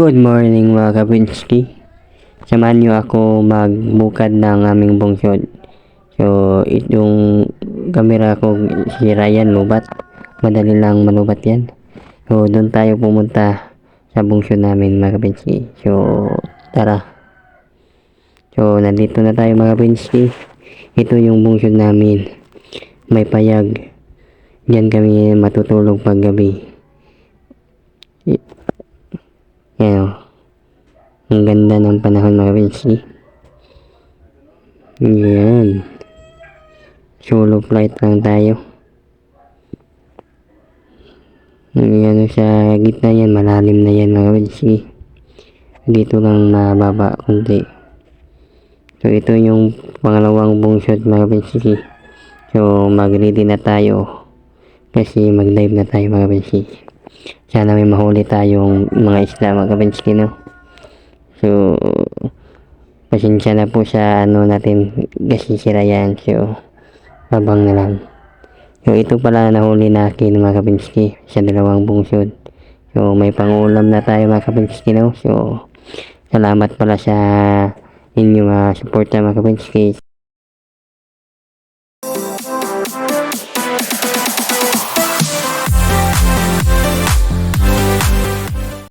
Good morning mga kabinski. Samahan nyo ako magbukad ng aming bungsod. So, itong camera ko sira yan, lubat. Madali lang malubat yan. So, doon tayo pumunta sa bungsod namin mga kabinski. So, tara. So, nandito na tayo mga kabinski. Ito yung bungsod namin. May payag. Diyan kami matutulog pag gabi. Yan. Ang ganda ng panahon mga kabinski. Yan. Solo flight lang tayo. Yan sa gitna yan. Malalim na yan mga kabinski. Dito lang mababa kunti. So ito yung pangalawang bungsod mga kabinski. So mag-ready na tayo. Kasi mag-dive na tayo mga kabinski. Sana may mahuli tayong mga isla mga kabinski, no? So pasensya na po sa ano natin kasi sira yan. So babang na lang. So ito pala nahuli na akin mga kabinski sa dalawang bungsod. So may pangulam na tayo mga kabinski, no? So salamat pala sa inyong support mga kabinski.